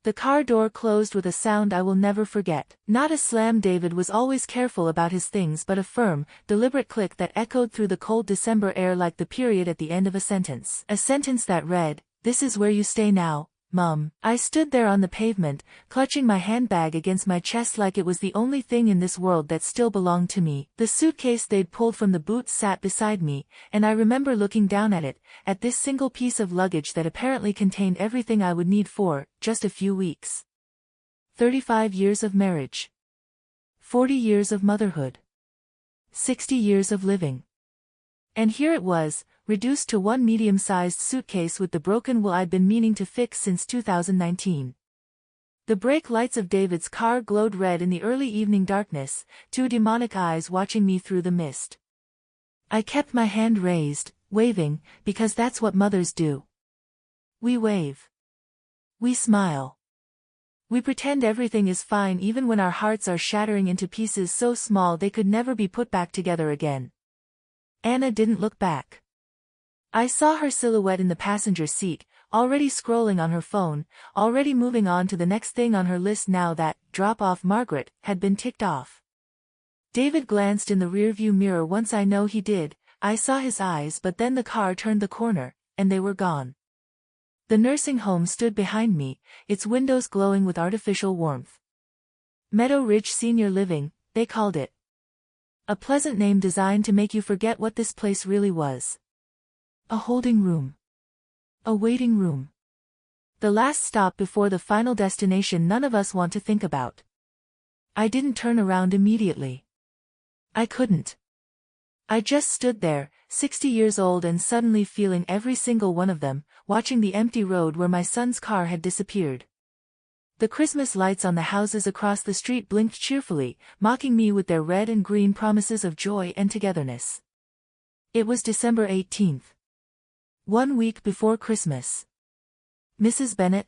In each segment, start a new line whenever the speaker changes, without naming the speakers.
The car door closed with a sound I will never forget. Not a slam. David was always careful about his things, but a firm, deliberate click that echoed through the cold December air like the period at the end of a sentence. A sentence that read, "This is where you stay now, Mum." I stood there on the pavement, clutching my handbag against my chest like it was the only thing in this world that still belonged to me. The suitcase they'd pulled from the boot sat beside me, and I remember looking down at it, at this single piece of luggage that apparently contained everything I would need for just a few weeks. 35 years of marriage. 40 years of motherhood. 60 years of living. And here it was, reduced to one medium-sized suitcase with the broken wheel I'd been meaning to fix since 2019. The brake lights of David's car glowed red in the early evening darkness, two demonic eyes watching me through the mist. I kept my hand raised, waving, because that's what mothers do. We wave. We smile. We pretend everything is fine even when our hearts are shattering into pieces so small they could never be put back together again. Anna didn't look back. I saw her silhouette in the passenger seat, already scrolling on her phone, already moving on to the next thing on her list now that, drop off Margaret, had been ticked off. David glanced in the rearview mirror once. I know he did. I saw his eyes, but then the car turned the corner, and they were gone. The nursing home stood behind me, its windows glowing with artificial warmth. Meadow Ridge Senior Living, they called it. A pleasant name designed to make you forget what this place really was. A holding room. A waiting room. The last stop before the final destination none of us want to think about. I didn't turn around immediately. I couldn't. I just stood there, 60 years old and suddenly feeling every single one of them, watching the empty road where my son's car had disappeared. The Christmas lights on the houses across the street blinked cheerfully, mocking me with their red and green promises of joy and togetherness. It was December 18th. 1 week before Christmas. "Mrs. Bennet?"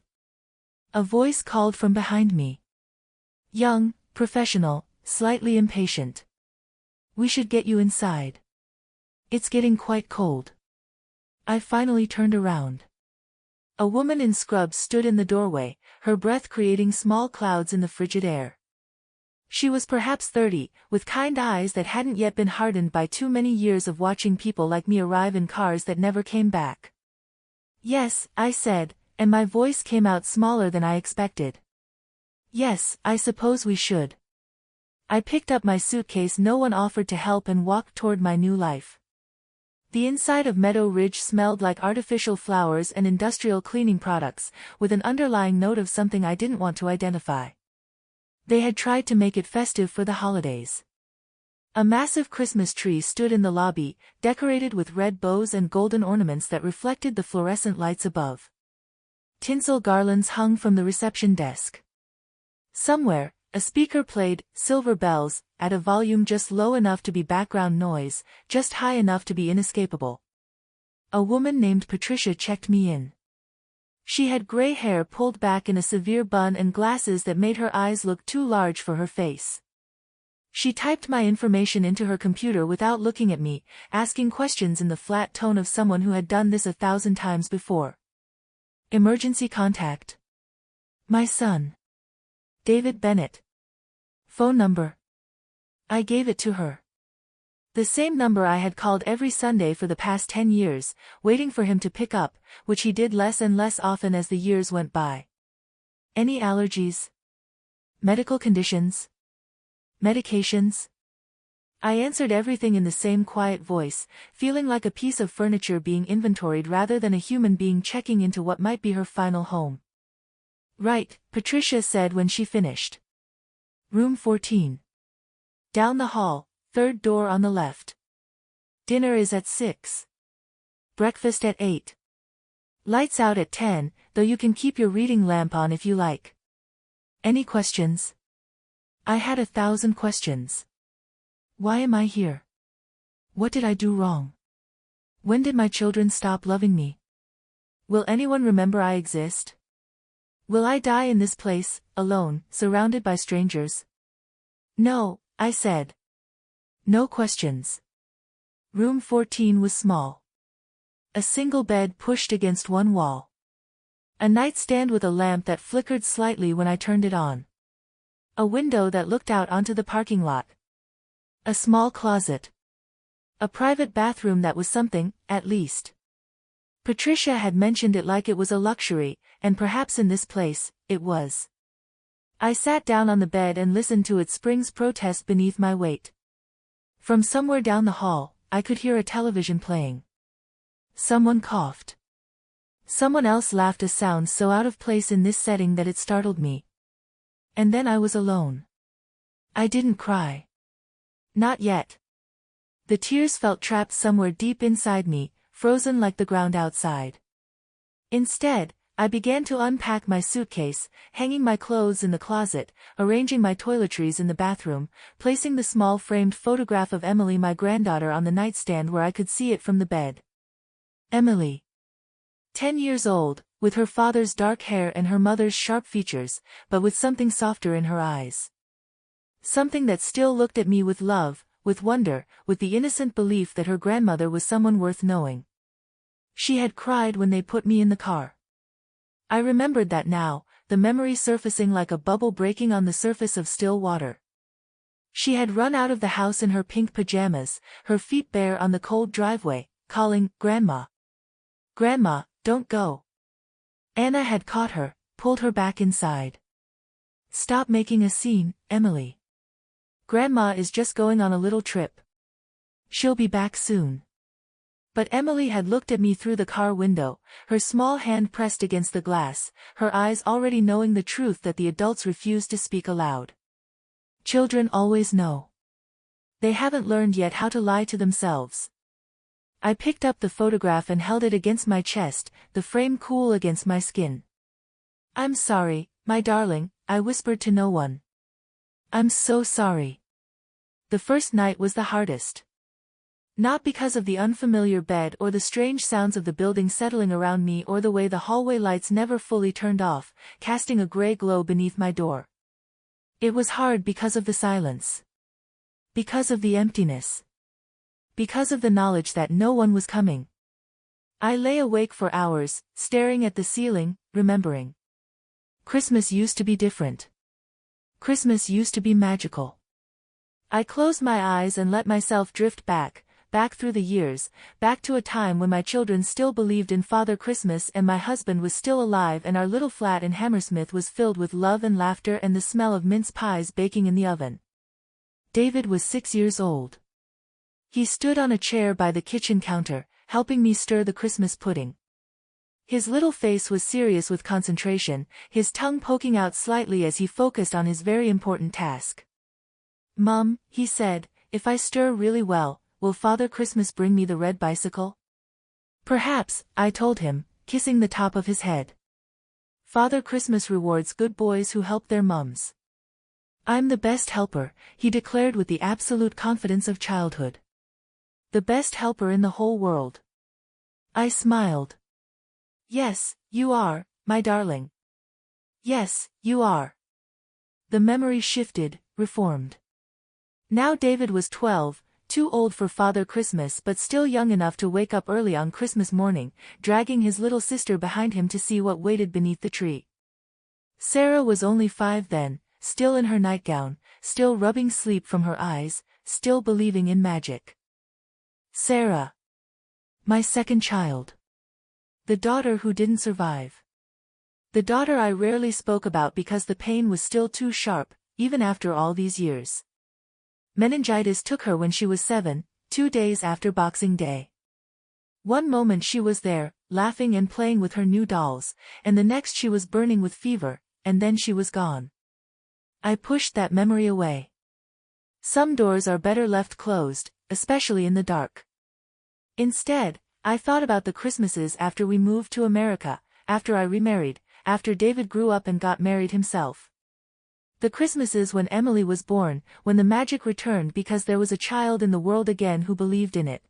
A voice called from behind me. Young, professional, slightly impatient. "We should get you inside. It's getting quite cold." I finally turned around. A woman in scrubs stood in the doorway, her breath creating small clouds in the frigid air. She was perhaps 30, with kind eyes that hadn't yet been hardened by too many years of watching people like me arrive in cars that never came back. "Yes," I said, and my voice came out smaller than I expected. "Yes, I suppose we should." I picked up my suitcase no one offered to help and walked toward my new life. The inside of Meadow Ridge smelled like artificial flowers and industrial cleaning products, with an underlying note of something I didn't want to identify. They had tried to make it festive for the holidays. A massive Christmas tree stood in the lobby, decorated with red bows and golden ornaments that reflected the fluorescent lights above. Tinsel garlands hung from the reception desk. Somewhere, a speaker played "Silver Bells" at a volume just low enough to be background noise, just high enough to be inescapable. A woman named Patricia checked me in. She had gray hair pulled back in a severe bun and glasses that made her eyes look too large for her face. She typed my information into her computer without looking at me, asking questions in the flat tone of someone who had done this 1,000 times before. "Emergency contact. My son. David Bennet. Phone number." I gave it to her. The same number I had called every Sunday for the past 10 years, waiting for him to pick up, which he did less and less often as the years went by. "Any allergies? Medical conditions? Medications?" I answered everything in the same quiet voice, feeling like a piece of furniture being inventoried rather than a human being checking into what might be her final home. "Right," Patricia said when she finished. "Room 14. Down the hall, third door on the left. Dinner is at 6. Breakfast at 8. Lights out at 10, though you can keep your reading lamp on if you like. Any questions?" I had 1,000 questions. Why am I here? What did I do wrong? When did my children stop loving me? Will anyone remember I exist? Will I die in this place, alone, surrounded by strangers? "No," I said. "No questions." Room 14 was small. A single bed pushed against one wall. A nightstand with a lamp that flickered slightly when I turned it on. A window that looked out onto the parking lot. A small closet. A private bathroom that was something, at least. Patricia had mentioned it like it was a luxury, and perhaps in this place, it was. I sat down on the bed and listened to its springs protest beneath my weight. From somewhere down the hall, I could hear a television playing. Someone coughed. Someone else laughed, a sound so out of place in this setting that it startled me. And then I was alone. I didn't cry. Not yet. The tears felt trapped somewhere deep inside me, frozen like the ground outside. Instead, I began to unpack my suitcase, hanging my clothes in the closet, arranging my toiletries in the bathroom, placing the small framed photograph of Emily, my granddaughter, on the nightstand where I could see it from the bed. Emily. 10 years old, with her father's dark hair and her mother's sharp features, but with something softer in her eyes. Something that still looked at me with love, with wonder, with the innocent belief that her grandmother was someone worth knowing. She had cried when they put me in the car. I remembered that now, the memory surfacing like a bubble breaking on the surface of still water. She had run out of the house in her pink pajamas, her feet bare on the cold driveway, calling, "Grandma. Grandma, don't go." Anna had caught her, pulled her back inside. "Stop making a scene, Emily. Grandma is just going on a little trip. She'll be back soon." But Emily had looked at me through the car window, her small hand pressed against the glass, her eyes already knowing the truth that the adults refused to speak aloud. Children always know. They haven't learned yet how to lie to themselves. I picked up the photograph and held it against my chest, the frame cool against my skin. "I'm sorry, my darling," I whispered to no one. "I'm so sorry." The first night was the hardest. Not because of the unfamiliar bed or the strange sounds of the building settling around me or the way the hallway lights never fully turned off, casting a gray glow beneath my door. It was hard because of the silence. Because of the emptiness. Because of the knowledge that no one was coming. I lay awake for hours, staring at the ceiling, remembering. Christmas used to be different. Christmas used to be magical. I closed my eyes and let myself drift back through the years, back to a time when my children still believed in Father Christmas and my husband was still alive and our little flat in Hammersmith was filled with love and laughter and the smell of mince pies baking in the oven. David was 6 years old. He stood on a chair by the kitchen counter, helping me stir the Christmas pudding. His little face was serious with concentration, his tongue poking out slightly as he focused on his very important task. "Mom," he said, "if I stir really well, will Father Christmas bring me the red bicycle?" "Perhaps," I told him, kissing the top of his head. "Father Christmas rewards good boys who help their mums." "I'm the best helper," he declared with the absolute confidence of childhood. "The best helper in the whole world." I smiled. "Yes, you are, my darling. Yes, you are." The memory shifted, reformed. Now David was 12, too old for Father Christmas but still young enough to wake up early on Christmas morning, dragging his little sister behind him to see what waited beneath the tree. Sarah was only 5 then, still in her nightgown, still rubbing sleep from her eyes, still believing in magic. Sarah. My second child. The daughter who didn't survive. The daughter I rarely spoke about because the pain was still too sharp, even after all these years. Meningitis took her when she was 7, 2 days after Boxing Day. One moment she was there, laughing and playing with her new dolls, and the next she was burning with fever, and then she was gone. I pushed that memory away. Some doors are better left closed, especially in the dark. Instead, I thought about the Christmases after we moved to America, after I remarried, after David grew up and got married himself. The Christmases when Emily was born, when the magic returned because there was a child in the world again who believed in it.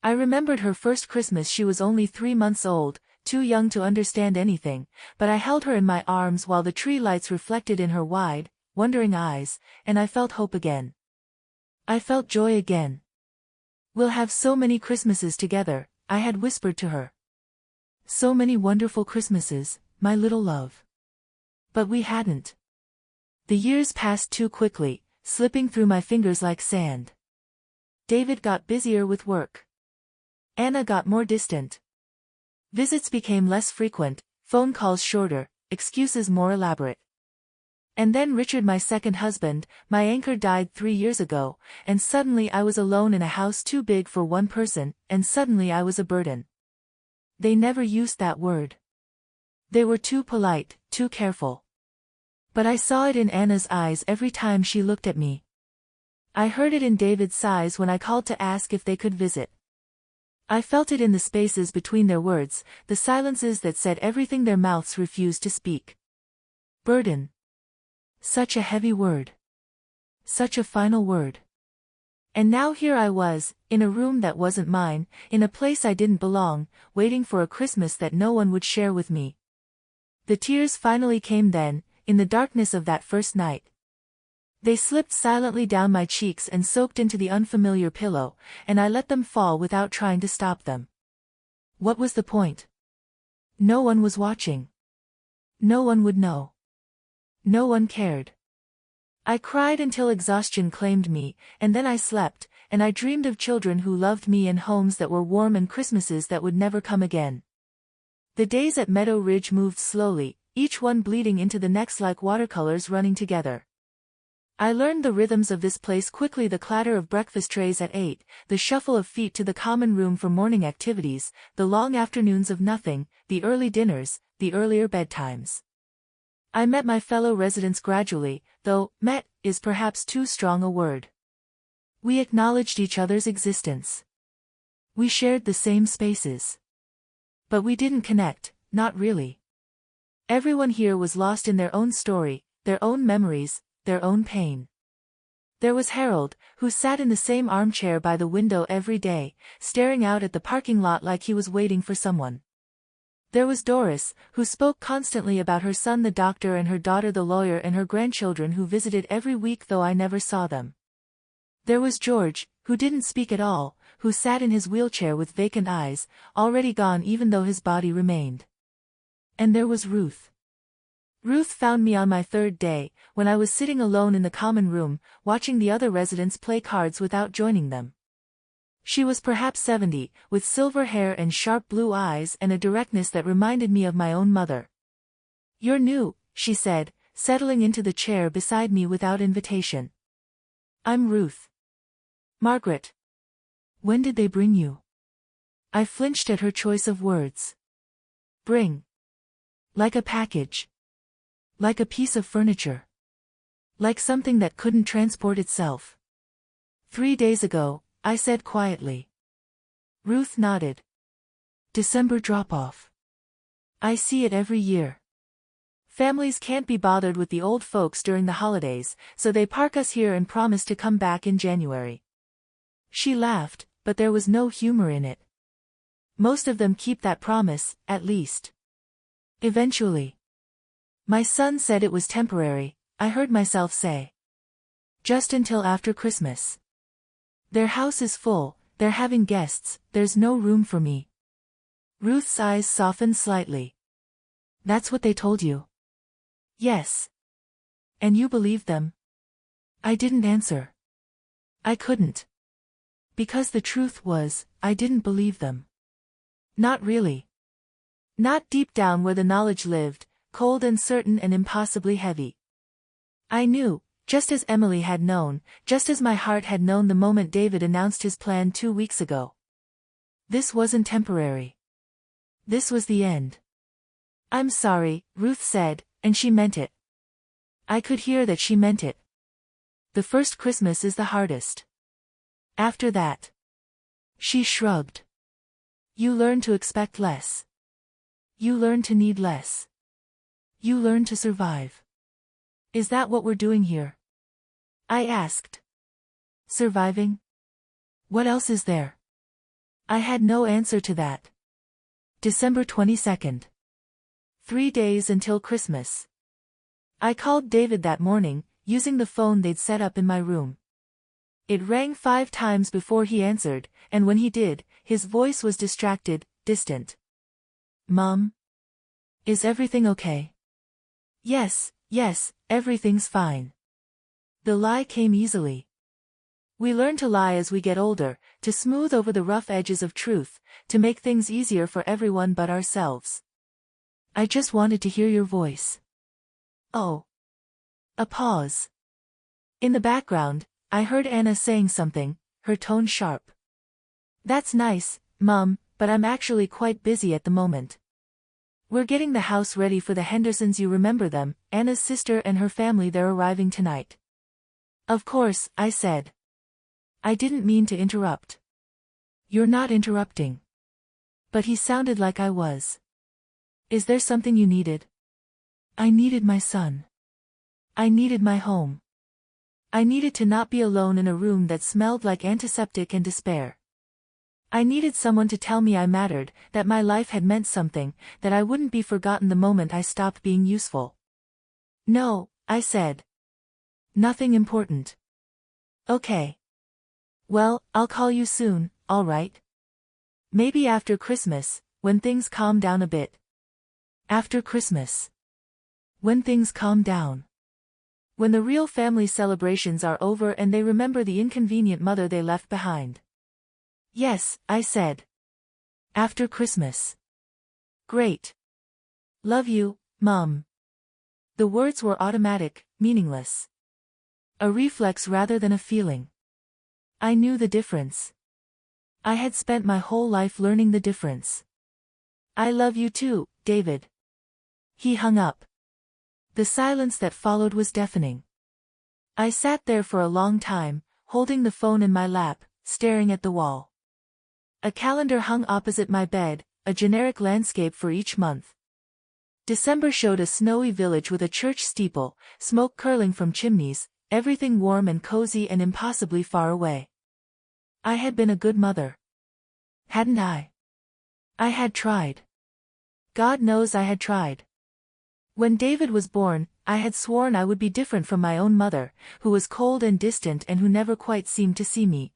I remembered her first Christmas. She was only 3 months old, too young to understand anything, but I held her in my arms while the tree lights reflected in her wide, wondering eyes, and I felt hope again. I felt joy again. "We'll have so many Christmases together," I had whispered to her. So many wonderful Christmases, my little love. But we hadn't. The years passed too quickly, slipping through my fingers like sand. David got busier with work. Anna got more distant. Visits became less frequent, phone calls shorter, excuses more elaborate. And then Richard, my second husband, my anchor, died 3 years ago, and suddenly I was alone in a house too big for one person, and suddenly I was a burden. They never used that word. They were too polite, too careful. But I saw it in Anna's eyes every time she looked at me. I heard it in David's sighs when I called to ask if they could visit. I felt it in the spaces between their words, the silences that said everything their mouths refused to speak. Burden. Such a heavy word. Such a final word. And now here I was, in a room that wasn't mine, in a place I didn't belong, waiting for a Christmas that no one would share with me. The tears finally came then, in the darkness of that first night. They slipped silently down my cheeks and soaked into the unfamiliar pillow, and I let them fall without trying to stop them. What was the point? No one was watching. No one would know. No one cared. I cried until exhaustion claimed me, and then I slept, and I dreamed of children who loved me and homes that were warm and Christmases that would never come again. The days at Meadow Ridge moved slowly, each one bleeding into the next like watercolors running together. I learned the rhythms of this place quickly: the clatter of breakfast trays at 8, the shuffle of feet to the common room for morning activities, the long afternoons of nothing, the early dinners, the earlier bedtimes. I met my fellow residents gradually, though met is perhaps too strong a word. We acknowledged each other's existence. We shared the same spaces. But we didn't connect, not really. Everyone here was lost in their own story, their own memories, their own pain. There was Harold, who sat in the same armchair by the window every day, staring out at the parking lot like he was waiting for someone. There was Doris, who spoke constantly about her son the doctor and her daughter the lawyer and her grandchildren who visited every week though I never saw them. There was George, who didn't speak at all, who sat in his wheelchair with vacant eyes, already gone even though his body remained. And there was Ruth. Ruth found me on my third day, when I was sitting alone in the common room, watching the other residents play cards without joining them. She was perhaps 70, with silver hair and sharp blue eyes and a directness that reminded me of my own mother. "You're new," she said, settling into the chair beside me without invitation. "I'm Ruth." "Margaret. When did they bring you?" I flinched at her choice of words. Bring. Like a package. Like a piece of furniture. Like something that couldn't transport itself. 3 days ago, I said quietly. Ruth nodded. December drop-off. I see it every year. Families can't be bothered with the old folks during the holidays, so they park us here and promise to come back in January. She laughed, but there was no humor in it. Most of them keep that promise, at least. Eventually. My son said it was temporary, I heard myself say. Just until after Christmas. Their house is full, they're having guests, there's no room for me. Ruth's eyes softened slightly. That's what they told you? Yes. And you believed them? I didn't answer. I couldn't. Because the truth was, I didn't believe them. Not really. Not deep down where the knowledge lived, cold and certain and impossibly heavy. I knew, just as Emily had known, just as my heart had known the moment David announced his plan 2 weeks ago. This wasn't temporary. This was the end. I'm sorry, Ruth said, and she meant it. I could hear that she meant it. The first Christmas is the hardest. After that. She shrugged. You learn to expect less. You learn to need less. You learn to survive. Is that what we're doing here? I asked. Surviving? What else is there? I had no answer to that. December 22nd. 3 days until Christmas. I called David that morning, using the phone they'd set up in my room. It rang 5 times before he answered, and when he did, his voice was distracted, distant. Mom? Is everything okay? Yes, yes, everything's fine. The lie came easily. We learn to lie as we get older, to smooth over the rough edges of truth, to make things easier for everyone but ourselves. I just wanted to hear your voice. Oh. A pause. In the background, I heard Anna saying something, her tone sharp. That's nice, Mom, but I'm actually quite busy at the moment. We're getting the house ready for the Hendersons, you remember them, Anna's sister and her family, they're arriving tonight. Of course, I said. I didn't mean to interrupt. You're not interrupting. But he sounded like I was. Is there something you needed? I needed my son. I needed my home. I needed to not be alone in a room that smelled like antiseptic and despair. I needed someone to tell me I mattered, that my life had meant something, that I wouldn't be forgotten the moment I stopped being useful. No, I said. Nothing important. Okay. Well, I'll call you soon, all right? Maybe after Christmas, when things calm down a bit. After Christmas. When things calm down. When the real family celebrations are over and they remember the inconvenient mother they left behind. Yes, I said. After Christmas. Great. Love you, Mom. The words were automatic, meaningless. A reflex rather than a feeling. I knew the difference. I had spent my whole life learning the difference. I love you too, David. He hung up. The silence that followed was deafening. I sat there for a long time, holding the phone in my lap, staring at the wall. A calendar hung opposite my bed, a generic landscape for each month. December showed a snowy village with a church steeple, smoke curling from chimneys, everything warm and cozy and impossibly far away. I had been a good mother. Hadn't I? I had tried. God knows I had tried. When David was born, I had sworn I would be different from my own mother, who was cold and distant and who never quite seemed to see me.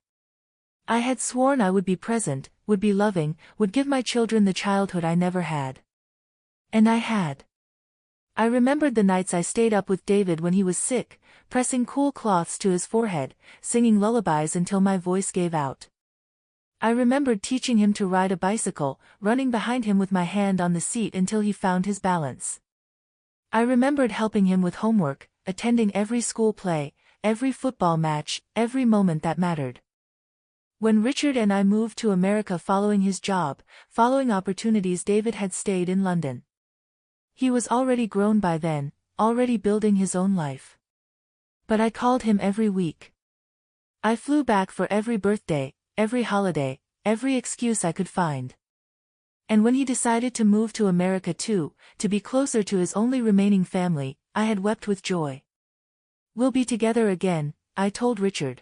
I had sworn I would be present, would be loving, would give my children the childhood I never had. And I had. I remembered the nights I stayed up with David when he was sick, pressing cool cloths to his forehead, singing lullabies until my voice gave out. I remembered teaching him to ride a bicycle, running behind him with my hand on the seat until he found his balance. I remembered helping him with homework, attending every school play, every football match, every moment that mattered. When Richard and I moved to America following his job, following opportunities, David had stayed in London. He was already grown by then, already building his own life. But I called him every week. I flew back for every birthday, every holiday, every excuse I could find. And when he decided to move to America too, to be closer to his only remaining family, I had wept with joy. We'll be together again, I told Richard.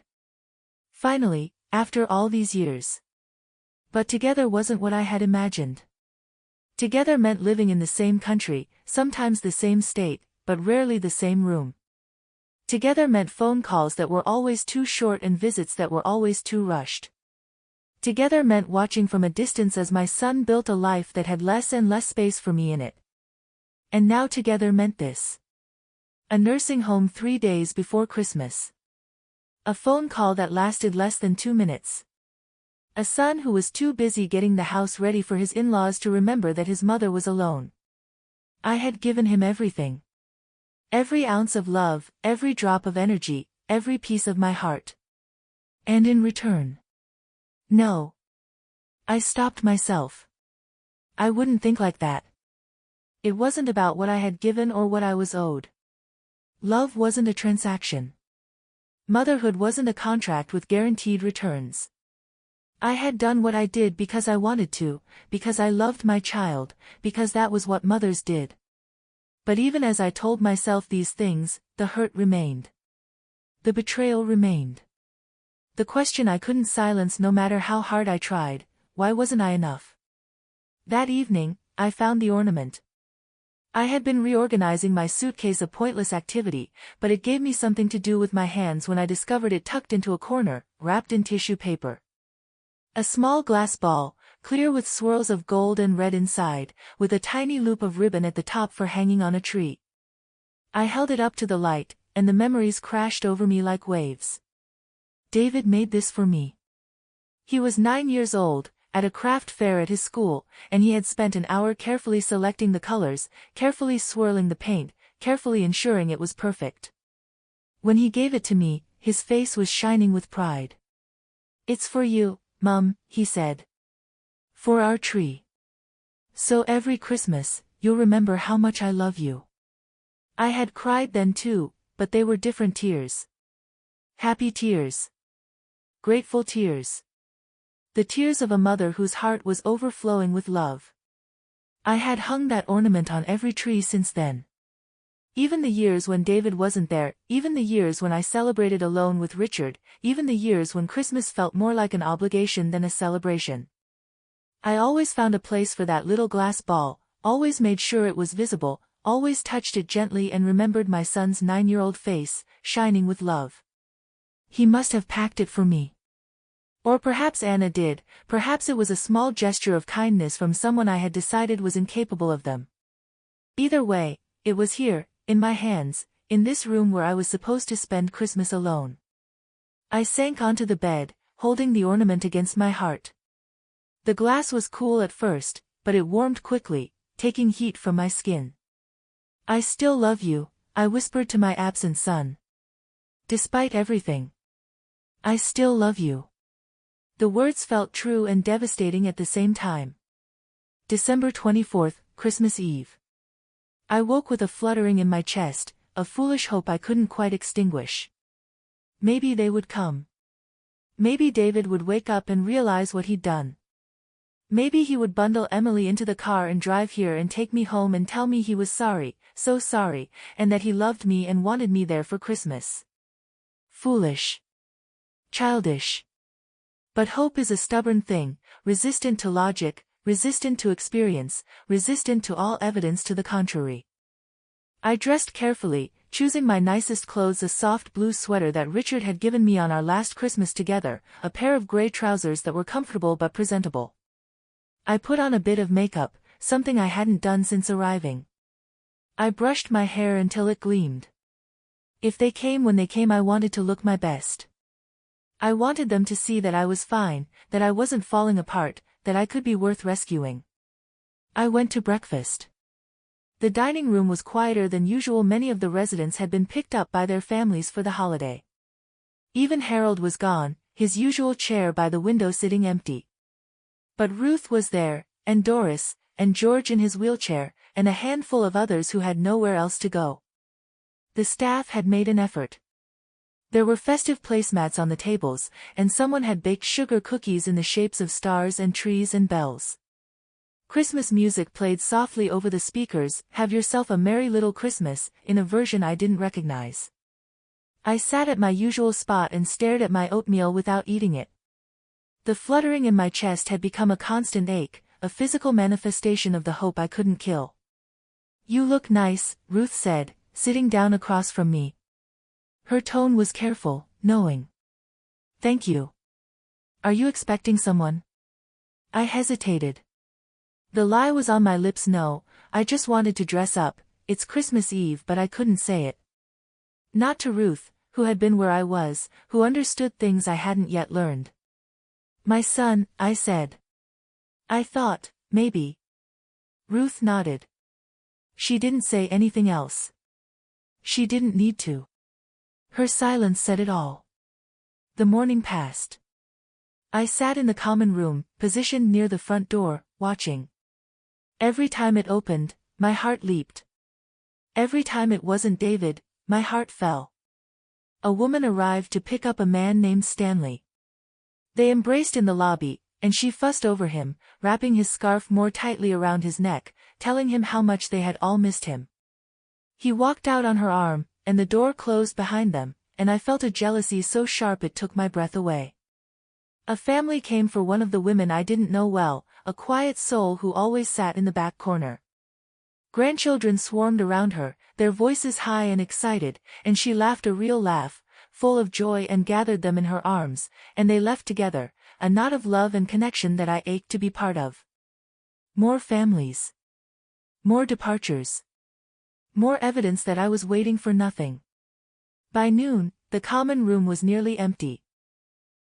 Finally, after all these years. But together wasn't what I had imagined. Together meant living in the same country, sometimes the same state, but rarely the same room. Together meant phone calls that were always too short and visits that were always too rushed. Together meant watching from a distance as my son built a life that had less and less space for me in it. And now together meant this. A nursing home 3 days before Christmas. A phone call that lasted less than 2 minutes. A son who was too busy getting the house ready for his in-laws to remember that his mother was alone. I had given him everything. Every ounce of love, every drop of energy, every piece of my heart. And in return. No. I stopped myself. I wouldn't think like that. It wasn't about what I had given or what I was owed. Love wasn't a transaction. Motherhood wasn't a contract with guaranteed returns. I had done what I did because I wanted to, because I loved my child, because that was what mothers did. But even as I told myself these things, the hurt remained. The betrayal remained. The question I couldn't silence no matter how hard I tried, why wasn't I enough? That evening, I found the ornament. I had been reorganizing my suitcase, a pointless activity, but it gave me something to do with my hands when I discovered it tucked into a corner, wrapped in tissue paper. A small glass ball, clear with swirls of gold and red inside, with a tiny loop of ribbon at the top for hanging on a tree. I held it up to the light, and the memories crashed over me like waves. David made this for me. He was 9 years old, at a craft fair at his school, and he had spent an hour carefully selecting the colors, carefully swirling the paint, carefully ensuring it was perfect. When he gave it to me, his face was shining with pride. "It's for you, Mum," he said. "For our tree. So every Christmas, you'll remember how much I love you." I had cried then too, but they were different tears. Happy tears. Grateful tears. The tears of a mother whose heart was overflowing with love. I had hung that ornament on every tree since then. Even the years when David wasn't there, even the years when I celebrated alone with Richard, even the years when Christmas felt more like an obligation than a celebration. I always found a place for that little glass ball, always made sure it was visible, always touched it gently and remembered my son's 9-year-old face, shining with love. He must have packed it for me. Or perhaps Anna did, perhaps it was a small gesture of kindness from someone I had decided was incapable of them. Either way, it was here, in my hands, in this room where I was supposed to spend Christmas alone. I sank onto the bed, holding the ornament against my heart. The glass was cool at first, but it warmed quickly, taking heat from my skin. "I still love you," I whispered to my absent son. "Despite everything. I still love you." The words felt true and devastating at the same time. December 24th, Christmas Eve. I woke with a fluttering in my chest, a foolish hope I couldn't quite extinguish. Maybe they would come. Maybe David would wake up and realize what he'd done. Maybe he would bundle Emily into the car and drive here and take me home and tell me he was sorry, so sorry, and that he loved me and wanted me there for Christmas. Foolish. Childish. But hope is a stubborn thing, resistant to logic, resistant to experience, resistant to all evidence to the contrary. I dressed carefully, choosing my nicest clothes, a soft blue sweater that Richard had given me on our last Christmas together, a pair of gray trousers that were comfortable but presentable. I put on a bit of makeup, something I hadn't done since arriving. I brushed my hair until it gleamed. If they came when they came, I wanted to look my best. I wanted them to see that I was fine, that I wasn't falling apart, that I could be worth rescuing. I went to breakfast. The dining room was quieter than usual. Many of the residents had been picked up by their families for the holiday. Even Harold was gone, his usual chair by the window sitting empty. But Ruth was there, and Doris, and George in his wheelchair, and a handful of others who had nowhere else to go. The staff had made an effort. There were festive placemats on the tables, and someone had baked sugar cookies in the shapes of stars and trees and bells. Christmas music played softly over the speakers, "Have Yourself a Merry Little Christmas," in a version I didn't recognize. I sat at my usual spot and stared at my oatmeal without eating it. The fluttering in my chest had become a constant ache, a physical manifestation of the hope I couldn't kill. "You look nice," Ruth said, sitting down across from me. Her tone was careful, knowing. "Thank you. Are you expecting someone?" I hesitated. The lie was on my lips. No, I just wanted to dress up. It's Christmas Eve, but I couldn't say it. Not to Ruth, who had been where I was, who understood things I hadn't yet learned. "My son," I said. "I thought, maybe." Ruth nodded. She didn't say anything else. She didn't need to. Her silence said it all. The morning passed. I sat in the common room, positioned near the front door, watching. Every time it opened, my heart leaped. Every time it wasn't David, my heart fell. A woman arrived to pick up a man named Stanley. They embraced in the lobby, and she fussed over him, wrapping his scarf more tightly around his neck, telling him how much they had all missed him. He walked out on her arm, and the door closed behind them, and I felt a jealousy so sharp it took my breath away. A family came for one of the women I didn't know well, a quiet soul who always sat in the back corner. Grandchildren swarmed around her, their voices high and excited, and she laughed a real laugh, full of joy, and gathered them in her arms, and they left together, a knot of love and connection that I ached to be part of. More families. More departures. More evidence that I was waiting for nothing. By noon, the common room was nearly empty.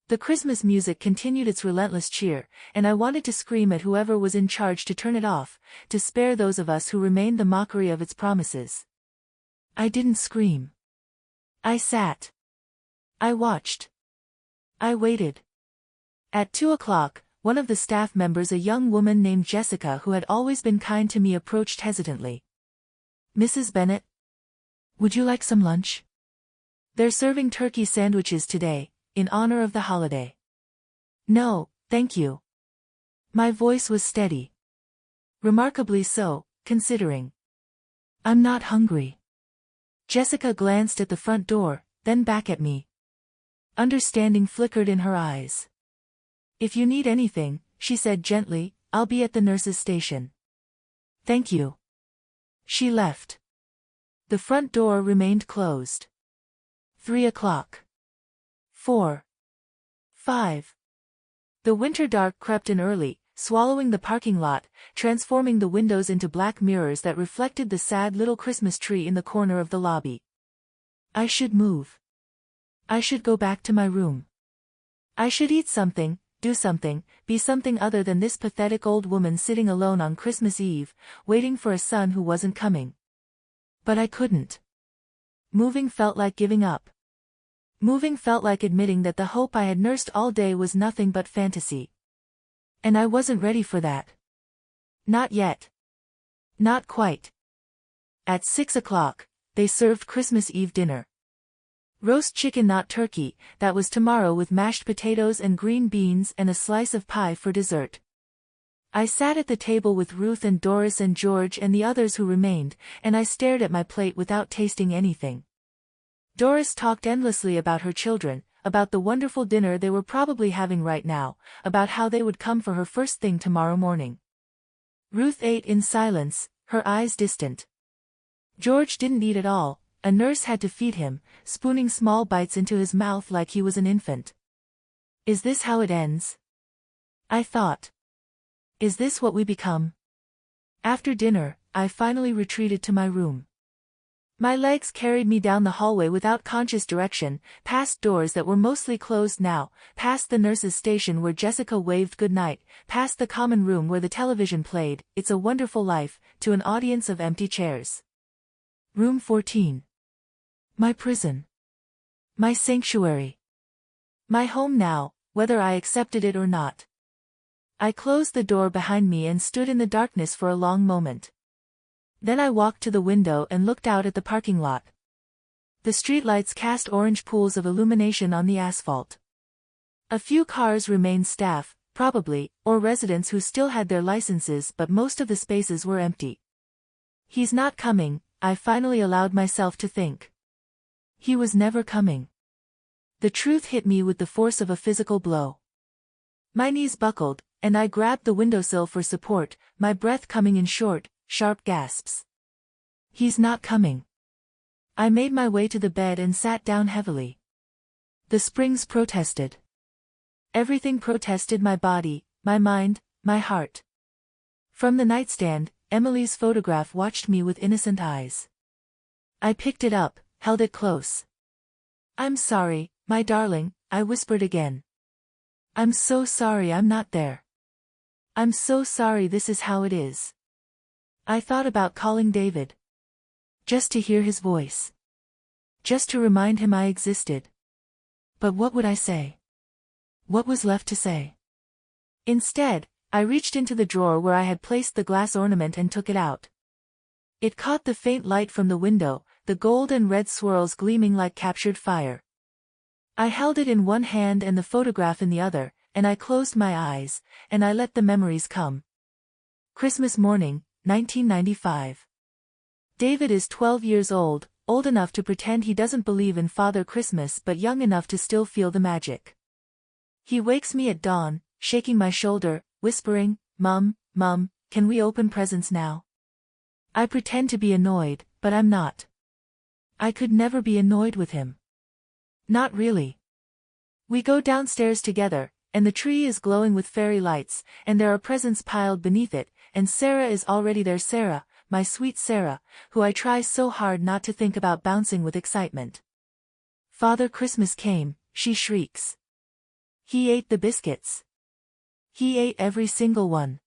The Christmas music continued its relentless cheer, and I wanted to scream at whoever was in charge to turn it off, to spare those of us who remained the mockery of its promises. I didn't scream. I sat. I watched. I waited. At 2 o'clock, one of the staff members, a young woman named Jessica who had always been kind to me, approached hesitantly. "Mrs. Bennet? Would you like some lunch? They're serving turkey sandwiches today, in honor of the holiday." "No, thank you." My voice was steady. Remarkably so, considering. "I'm not hungry." Jessica glanced at the front door, then back at me. Understanding flickered in her eyes. "If you need anything," she said gently, "I'll be at the nurse's station." "Thank you." She left. The front door remained closed. 3 o'clock. 4. 5. The winter dark crept in early, swallowing the parking lot, transforming the windows into black mirrors that reflected the sad little Christmas tree in the corner of the lobby. I should move. I should go back to my room. I should eat something, do something, be something other than this pathetic old woman sitting alone on Christmas Eve, waiting for a son who wasn't coming. But I couldn't. Moving felt like giving up. Moving felt like admitting that the hope I had nursed all day was nothing but fantasy. And I wasn't ready for that. Not yet. Not quite. At 6 o'clock, they served Christmas Eve dinner. Roast chicken, not turkey, that was tomorrow, with mashed potatoes and green beans and a slice of pie for dessert. I sat at the table with Ruth and Doris and George and the others who remained, and I stared at my plate without tasting anything. Doris talked endlessly about her children, about the wonderful dinner they were probably having right now, about how they would come for her first thing tomorrow morning. Ruth ate in silence, her eyes distant. George didn't eat at all. A nurse had to feed him, spooning small bites into his mouth like he was an infant. Is this how it ends? I thought. Is this what we become? After dinner, I finally retreated to my room. My legs carried me down the hallway without conscious direction, past doors that were mostly closed now, past the nurse's station where Jessica waved goodnight, past the common room where the television played It's a Wonderful Life, to an audience of empty chairs. Room 14. My prison. My sanctuary. My home now, whether I accepted it or not. I closed the door behind me and stood in the darkness for a long moment. Then I walked to the window and looked out at the parking lot. The streetlights cast orange pools of illumination on the asphalt. A few cars remained, staff, probably, or residents who still had their licenses, but most of the spaces were empty. He's not coming, I finally allowed myself to think. He was never coming. The truth hit me with the force of a physical blow. My knees buckled, and I grabbed the windowsill for support, my breath coming in short, sharp gasps. He's not coming. I made my way to the bed and sat down heavily. The springs protested. Everything protested, my body, my mind, my heart. From the nightstand, Emily's photograph watched me with innocent eyes. I picked it up, held it close. "I'm sorry, my darling," I whispered again. "I'm so sorry I'm not there. I'm so sorry this is how it is." I thought about calling David. Just to hear his voice. Just to remind him I existed. But what would I say? What was left to say? Instead, I reached into the drawer where I had placed the glass ornament and took it out. It caught the faint light from the window, the gold and red swirls gleaming like captured fire. I held it in one hand and the photograph in the other, and I closed my eyes, and I let the memories come. Christmas morning, 1995. David is 12 years old enough to pretend he doesn't believe in Father Christmas but young enough to still feel the magic. He wakes me at dawn, shaking my shoulder, whispering, "Mum, Mum, can we open presents now?" I pretend to be annoyed, but I'm not. I could never be annoyed with him. Not really. We go downstairs together, and the tree is glowing with fairy lights, and there are presents piled beneath it, and Sarah is already there. Sarah, my sweet Sarah, who I try so hard not to think about, bouncing with excitement. Father Christmas came, she shrieks. He ate the biscuits. He ate every single one.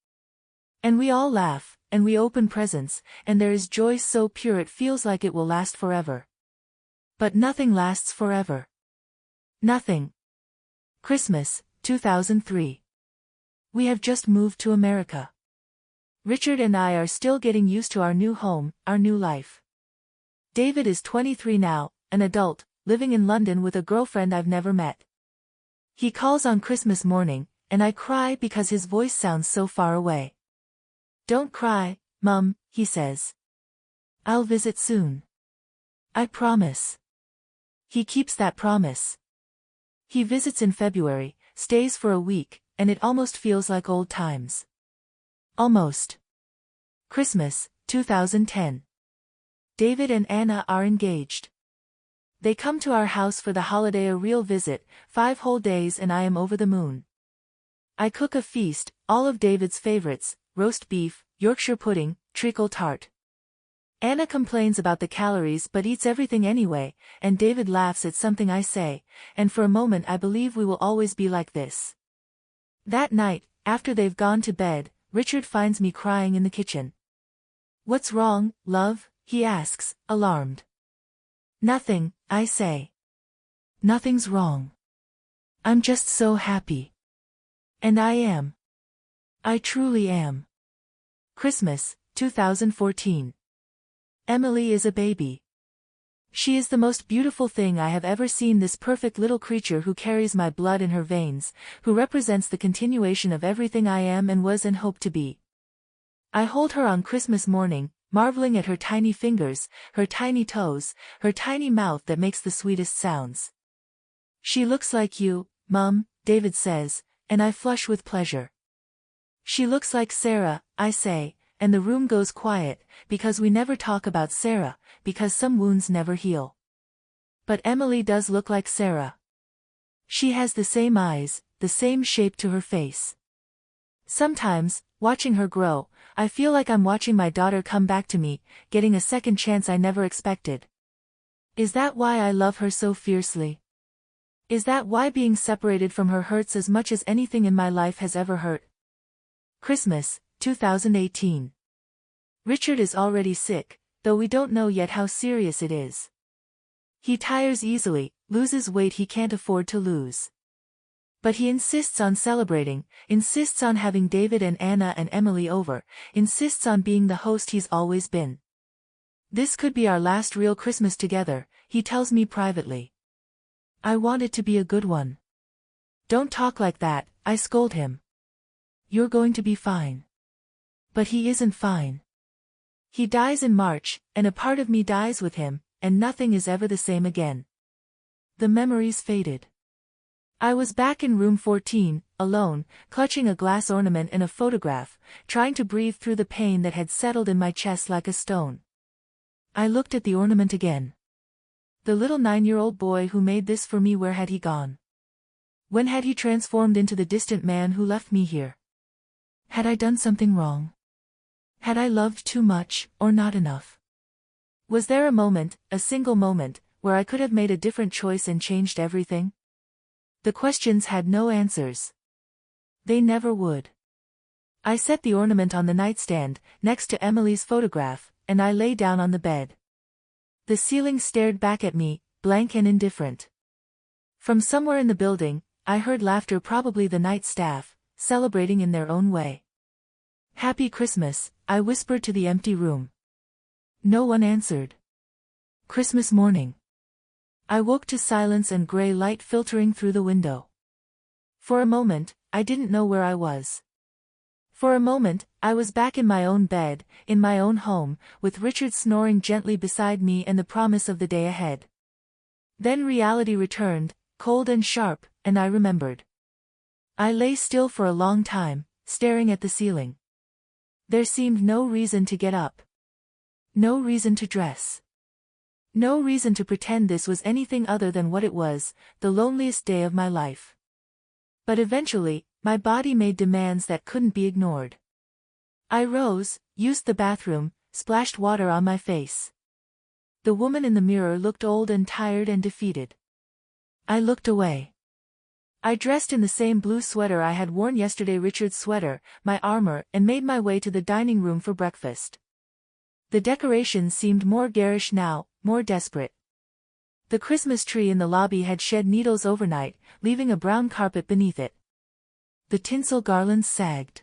And we all laugh, and we open presents, and there is joy so pure it feels like it will last forever. But nothing lasts forever. Nothing. Christmas, 2003. We have just moved to America. Richard and I are still getting used to our new home, our new life. David is 23 now, an adult, living in London with a girlfriend I've never met. He calls on Christmas morning, and I cry because his voice sounds so far away. Don't cry, Mum, he says. I'll visit soon. I promise. He keeps that promise. He visits in February, stays for a week, and it almost feels like old times. Almost. Christmas, 2010. David and Anna are engaged. They come to our house for the holiday, a real visit, 5 whole days, and I am over the moon. I cook a feast, all of David's favorites, roast beef, Yorkshire pudding, treacle tart. Anna complains about the calories but eats everything anyway, and David laughs at something I say, and for a moment I believe we will always be like this. That night, after they've gone to bed, Richard finds me crying in the kitchen. What's wrong, love? He asks, alarmed. Nothing, I say. Nothing's wrong. I'm just so happy. And I am. I truly am. Christmas, 2014. Emily is a baby. She is the most beautiful thing I have ever seen, this perfect little creature who carries my blood in her veins, who represents the continuation of everything I am and was and hope to be. I hold her on Christmas morning, marveling at her tiny fingers, her tiny toes, her tiny mouth that makes the sweetest sounds. She looks like you, Mum, David says, and I flush with pleasure. She looks like Sarah, I say, and the room goes quiet, because we never talk about Sarah, because some wounds never heal. But Emily does look like Sarah. She has the same eyes, the same shape to her face. Sometimes, watching her grow, I feel like I'm watching my daughter come back to me, getting a second chance I never expected. Is that why I love her so fiercely? Is that why being separated from her hurts as much as anything in my life has ever hurt? Christmas, 2018. Richard is already sick, though we don't know yet how serious it is. He tires easily, loses weight he can't afford to lose. But he insists on celebrating, insists on having David and Anna and Emily over, insists on being the host he's always been. This could be our last real Christmas together, he tells me privately. I want it to be a good one. Don't talk like that, I scold him. You're going to be fine. But he isn't fine. He dies in March, and a part of me dies with him, and nothing is ever the same again. The memories faded. I was back in room 14, alone, clutching a glass ornament and a photograph, trying to breathe through the pain that had settled in my chest like a stone. I looked at the ornament again. The little 9-year-old boy who made this for me, where had he gone? When had he transformed into the distant man who left me here? Had I done something wrong? Had I loved too much, or not enough? Was there a moment, a single moment, where I could have made a different choice and changed everything? The questions had no answers. They never would. I set the ornament on the nightstand, next to Emily's photograph, and I lay down on the bed. The ceiling stared back at me, blank and indifferent. From somewhere in the building, I heard laughter, probably the night staff, celebrating in their own way. Happy Christmas, I whispered to the empty room. No one answered. Christmas morning. I woke to silence and gray light filtering through the window. For a moment, I didn't know where I was. For a moment, I was back in my own bed, in my own home, with Richard snoring gently beside me and the promise of the day ahead. Then reality returned, cold and sharp, and I remembered. I lay still for a long time, staring at the ceiling. There seemed no reason to get up. No reason to dress. No reason to pretend this was anything other than what it was, the loneliest day of my life. But eventually, my body made demands that couldn't be ignored. I rose, used the bathroom, splashed water on my face. The woman in the mirror looked old and tired and defeated. I looked away. I dressed in the same blue sweater I had worn yesterday, Richard's sweater, my armor, and made my way to the dining room for breakfast. The decorations seemed more garish now, more desperate. The Christmas tree in the lobby had shed needles overnight, leaving a brown carpet beneath it. The tinsel garlands sagged.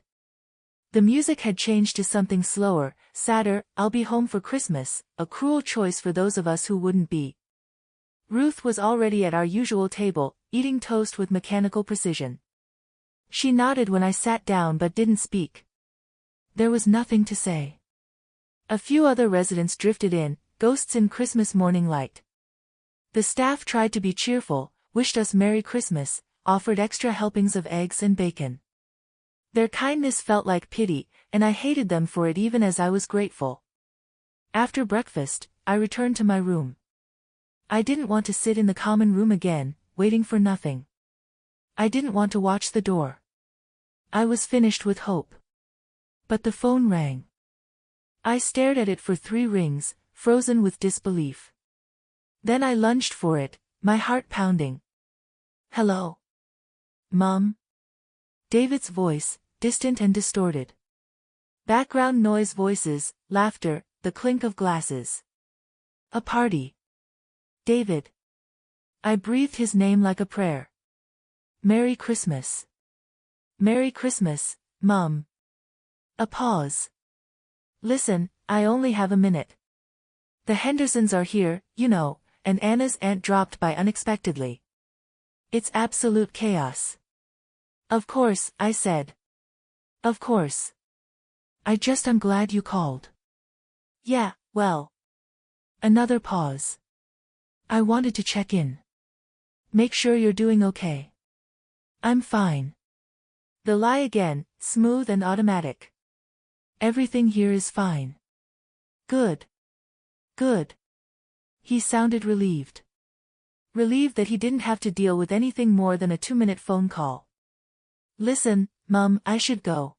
The music had changed to something slower, sadder, "I'll Be Home for Christmas," a cruel choice for those of us who wouldn't be. Ruth was already at our usual table, eating toast with mechanical precision. She nodded when I sat down but didn't speak. There was nothing to say. A few other residents drifted in, ghosts in Christmas morning light. The staff tried to be cheerful, wished us Merry Christmas, offered extra helpings of eggs and bacon. Their kindness felt like pity, and I hated them for it even as I was grateful. After breakfast, I returned to my room. I didn't want to sit in the common room again, waiting for nothing. I didn't want to watch the door. I was finished with hope. But the phone rang. I stared at it for 3 rings, frozen with disbelief. Then I lunged for it, my heart pounding. "Hello? Mom?" David's voice, distant and distorted. Background noise, voices, laughter, the clink of glasses. A party. "David." I breathed his name like a prayer. "Merry Christmas." "Merry Christmas, Mom." A pause. "Listen, I only have a minute. The Hendersons are here, you know, and Anna's aunt dropped by unexpectedly. It's absolute chaos." "Of course," I said. "Of course. I'm glad you called." "Yeah, well." Another pause. "I wanted to check in. Make sure you're doing okay." "I'm fine." The lie again, smooth and automatic. "Everything here is fine." "Good. Good." He sounded relieved. Relieved that he didn't have to deal with anything more than a 2-minute phone call. "Listen, Mom, I should go.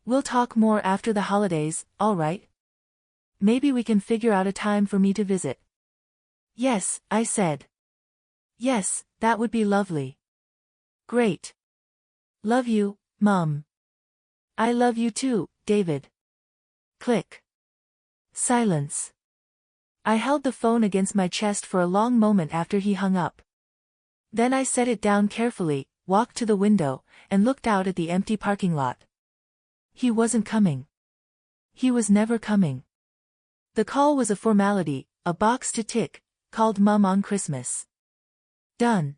We'll talk more after the holidays, all right? Maybe we can figure out a time for me to visit." "Yes," I said. "Yes, that would be lovely." "Great. Love you, Mom." "I love you too, David." Click. Silence. I held the phone against my chest for a long moment after he hung up. Then I set it down carefully, walked to the window, and looked out at the empty parking lot. He wasn't coming. He was never coming. The call was a formality, a box to tick, called Mom on Christmas. Done.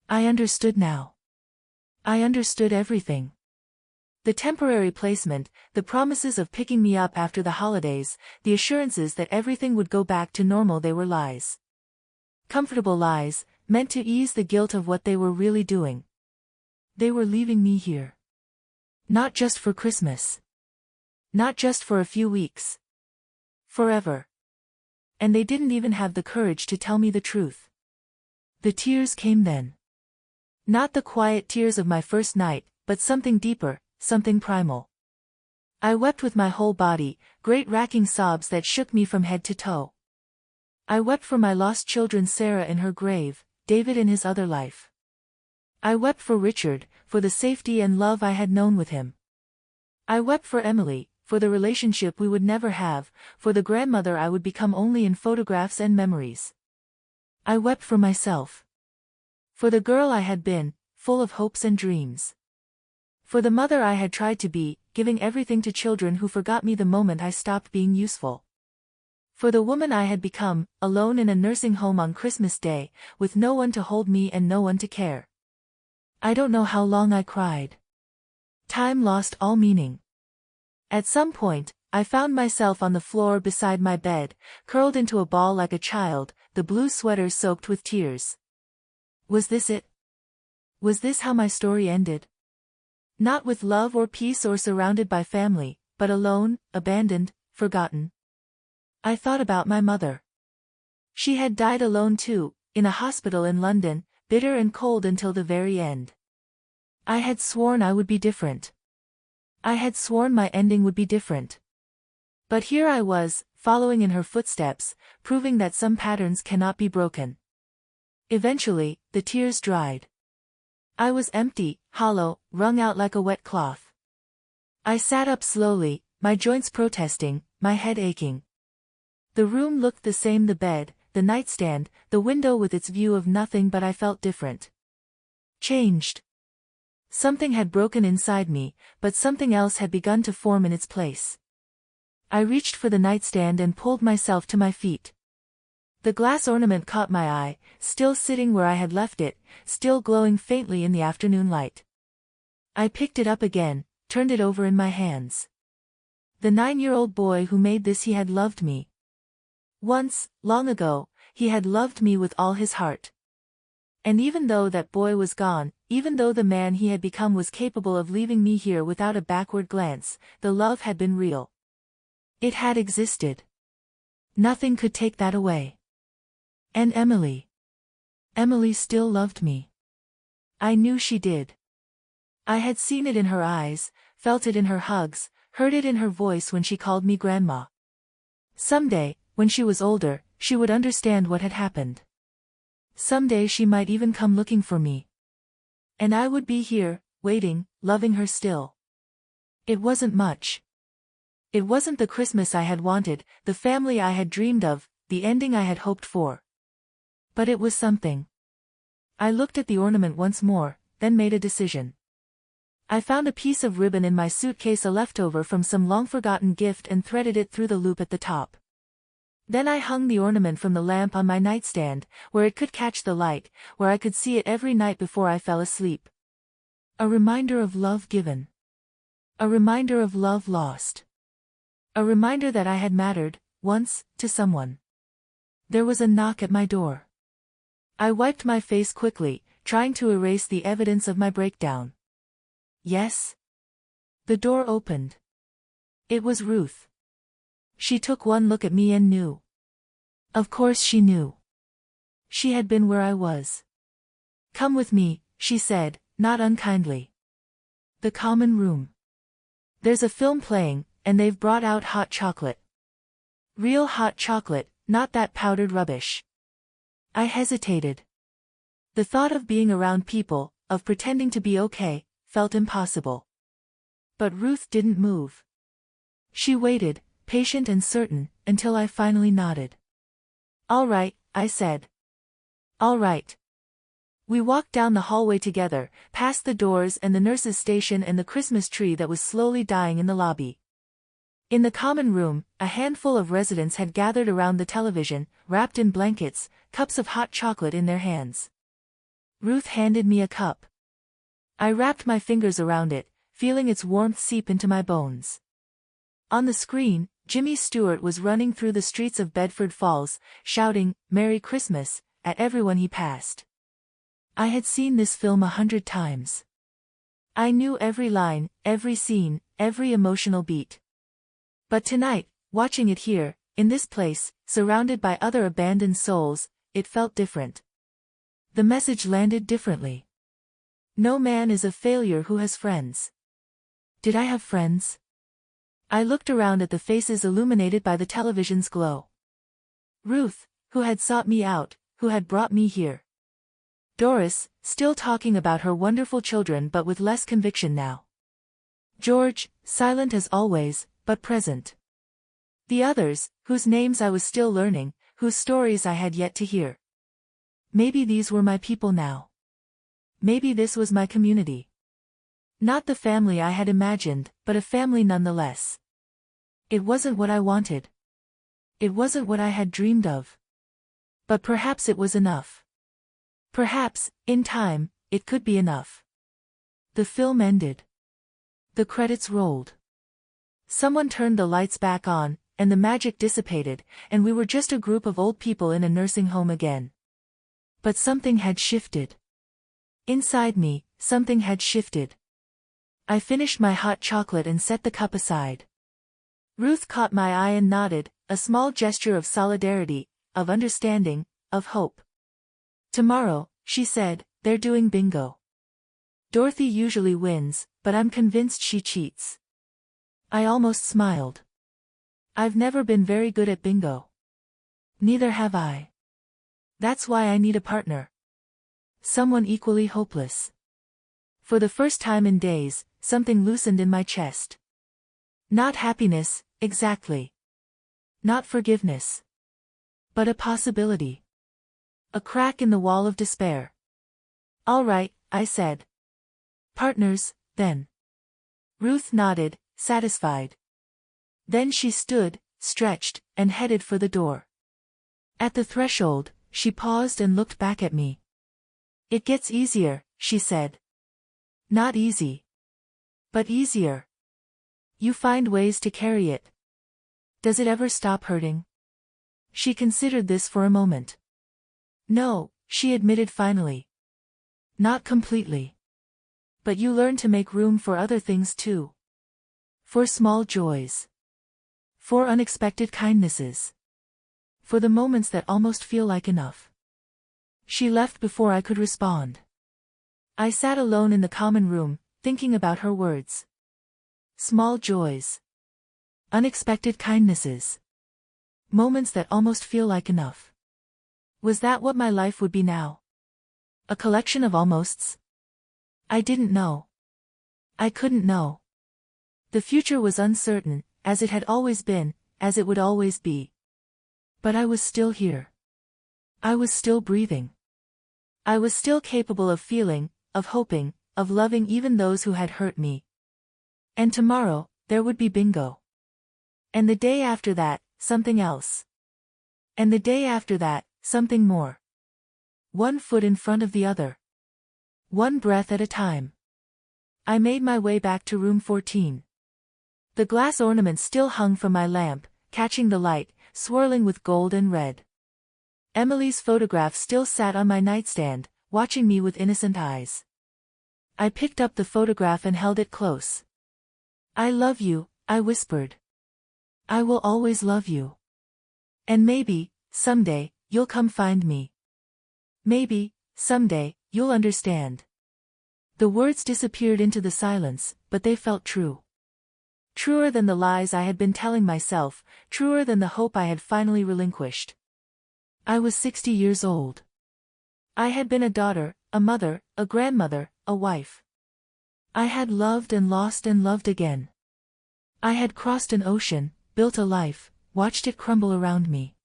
I understood now. I understood everything. The temporary placement, the promises of picking me up after the holidays, the assurances that everything would go back to normal, they were lies. Comfortable lies, meant to ease the guilt of what they were really doing. They were leaving me here. Not just for Christmas. Not just for a few weeks. Forever. And they didn't even have the courage to tell me the truth. The tears came then. Not the quiet tears of my first night, but something deeper, something primal. I wept with my whole body, great racking sobs that shook me from head to toe. I wept for my lost children, Sarah in her grave, David in his other life. I wept for Richard, for the safety and love I had known with him. I wept for Emily, for the relationship we would never have, for the grandmother I would become only in photographs and memories. I wept for myself. For the girl I had been, full of hopes and dreams. For the mother I had tried to be, giving everything to children who forgot me the moment I stopped being useful. For the woman I had become, alone in a nursing home on Christmas Day, with no one to hold me and no one to care. I don't know how long I cried. Time lost all meaning. At some point, I found myself on the floor beside my bed, curled into a ball like a child, the blue sweater soaked with tears. Was this it? Was this how my story ended? Not with love or peace or surrounded by family, but alone, abandoned, forgotten. I thought about my mother. She had died alone too, in a hospital in London, bitter and cold until the very end. I had sworn I would be different. I had sworn my ending would be different. But here I was, following in her footsteps, proving that some patterns cannot be broken. Eventually, the tears dried. I was empty, hollow, wrung out like a wet cloth. I sat up slowly, my joints protesting, my head aching. The room looked the same, the bed, the nightstand, the window with its view of nothing, but I felt different. Changed. Something had broken inside me, but something else had begun to form in its place. I reached for the nightstand and pulled myself to my feet. The glass ornament caught my eye, still sitting where I had left it, still glowing faintly in the afternoon light. I picked it up again, turned it over in my hands. The 9-year-old boy who made this, he had loved me. Once, long ago, he had loved me with all his heart. And even though that boy was gone, even though the man he had become was capable of leaving me here without a backward glance, the love had been real. It had existed. Nothing could take that away. And Emily. Emily still loved me. I knew she did. I had seen it in her eyes, felt it in her hugs, heard it in her voice when she called me Grandma. Someday, when she was older, she would understand what had happened. Someday she might even come looking for me. And I would be here, waiting, loving her still. It wasn't much. It wasn't the Christmas I had wanted, the family I had dreamed of, the ending I had hoped for. But it was something. I looked at the ornament once more, then made a decision. I found a piece of ribbon in my suitcase, a leftover from some long-forgotten gift, and threaded it through the loop at the top. Then I hung the ornament from the lamp on my nightstand, where it could catch the light, where I could see it every night before I fell asleep. A reminder of love given. A reminder of love lost. A reminder that I had mattered, once, to someone. There was a knock at my door. I wiped my face quickly, trying to erase the evidence of my breakdown. Yes? The door opened. It was Ruth. She took one look at me and knew. Of course she knew. She had been where I was. Come with me, she said, not unkindly. The common room. There's a film playing, and they've brought out hot chocolate. Real hot chocolate, not that powdered rubbish. I hesitated. The thought of being around people, of pretending to be okay, felt impossible. But Ruth didn't move. She waited, patient and certain, until I finally nodded. All right, I said. All right. We walked down the hallway together, past the doors and the nurse's station and the Christmas tree that was slowly dying in the lobby. In the common room, a handful of residents had gathered around the television, wrapped in blankets, cups of hot chocolate in their hands. Ruth handed me a cup. I wrapped my fingers around it, feeling its warmth seep into my bones. On the screen, Jimmy Stewart was running through the streets of Bedford Falls, shouting, "Merry Christmas," at everyone he passed. I had seen this film 100 times. I knew every line, every scene, every emotional beat. But tonight, watching it here, in this place, surrounded by other abandoned souls, it felt different. The message landed differently. No man is a failure who has friends. Did I have friends? I looked around at the faces illuminated by the television's glow. Ruth, who had sought me out, who had brought me here. Doris, still talking about her wonderful children but with less conviction now. George, silent as always, but present. The others, whose names I was still learning, whose stories I had yet to hear. Maybe these were my people now. Maybe this was my community. Not the family I had imagined, but a family nonetheless. It wasn't what I wanted. It wasn't what I had dreamed of. But perhaps it was enough. Perhaps, in time, it could be enough. The film ended. The credits rolled. Someone turned the lights back on, and the magic dissipated, and we were just a group of old people in a nursing home again. But something had shifted. Inside me, something had shifted. I finished my hot chocolate and set the cup aside. Ruth caught my eye and nodded, a small gesture of solidarity, of understanding, of hope. Tomorrow, she said, they're doing bingo. Dorothy usually wins, but I'm convinced she cheats. I almost smiled. I've never been very good at bingo. Neither have I. That's why I need a partner. Someone equally hopeless. For the first time in days, something loosened in my chest. Not happiness, exactly. Not forgiveness. But a possibility. A crack in the wall of despair. All right, I said. Partners, then. Ruth nodded, satisfied. Then she stood, stretched, and headed for the door. At the threshold, she paused and looked back at me. It gets easier, she said. Not easy. But easier. You find ways to carry it. Does it ever stop hurting? She considered this for a moment. No, she admitted finally. Not completely. But you learn to make room for other things too. For small joys. For unexpected kindnesses. For the moments that almost feel like enough. She left before I could respond. I sat alone in the common room, thinking about her words. Small joys. Unexpected kindnesses. Moments that almost feel like enough. Was that what my life would be now? A collection of almosts? I didn't know. I couldn't know. The future was uncertain, as it had always been, as it would always be. But I was still here. I was still breathing. I was still capable of feeling, of hoping, of loving even those who had hurt me. And tomorrow, there would be bingo. And the day after that, something else. And the day after that, something more. One foot in front of the other. One breath at a time. I made my way back to room 14. The glass ornament still hung from my lamp, catching the light, swirling with gold and red. Emily's photograph still sat on my nightstand, watching me with innocent eyes. I picked up the photograph and held it close. I love you, I whispered. I will always love you. And maybe, someday, you'll come find me. Maybe, someday, you'll understand. The words disappeared into the silence, but they felt true. Truer than the lies I had been telling myself, truer than the hope I had finally relinquished. I was 60 years old. I had been a daughter, a mother, a grandmother, a wife. I had loved and lost and loved again. I had crossed an ocean, built a life, watched it crumble around me.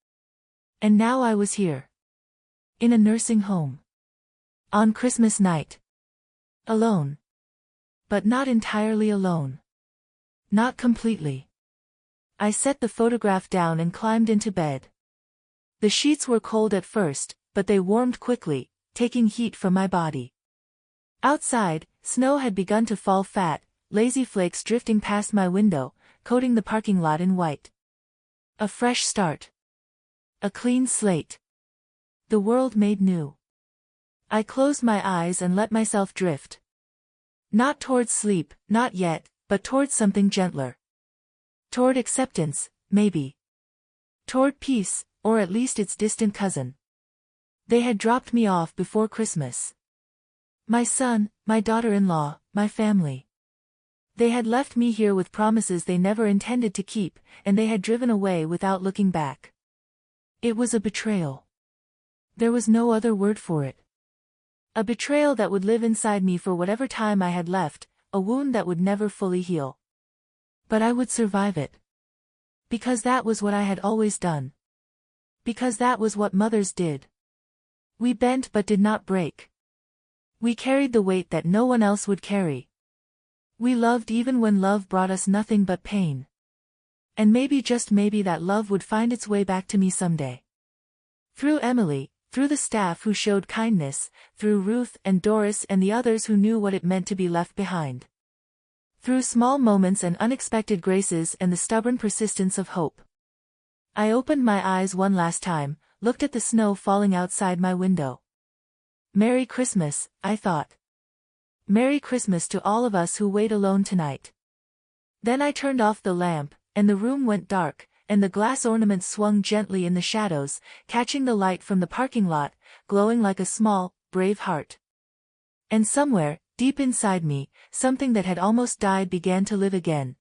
And now I was here. In a nursing home. On Christmas night. Alone. But not entirely alone. Not completely. I set the photograph down and climbed into bed. The sheets were cold at first, but they warmed quickly, taking heat from my body. Outside, snow had begun to fall fat, lazy flakes drifting past my window, coating the parking lot in white. A fresh start. A clean slate. The world made new. I closed my eyes and let myself drift. Not towards sleep, not yet, but towards something gentler. Toward acceptance, maybe. Toward peace, or at least its distant cousin. They had dropped me off before Christmas. My son, my daughter-in-law, my family. They had left me here with promises they never intended to keep, and they had driven away without looking back. It was a betrayal. There was no other word for it. A betrayal that would live inside me for whatever time I had left, a wound that would never fully heal. But I would survive it. Because that was what I had always done. Because that was what mothers did. We bent but did not break. We carried the weight that no one else would carry. We loved even when love brought us nothing but pain. And maybe just maybe that love would find its way back to me someday. Through Emily, through the staff who showed kindness, through Ruth and Doris and the others who knew what it meant to be left behind. Through small moments and unexpected graces and the stubborn persistence of hope. I opened my eyes one last time, looked at the snow falling outside my window. Merry Christmas, I thought. Merry Christmas to all of us who wait alone tonight. Then I turned off the lamp, and the room went dark, and the glass ornament swung gently in the shadows, catching the light from the parking lot, glowing like a small, brave heart. And somewhere, Deep inside me, something that had almost died began to live again.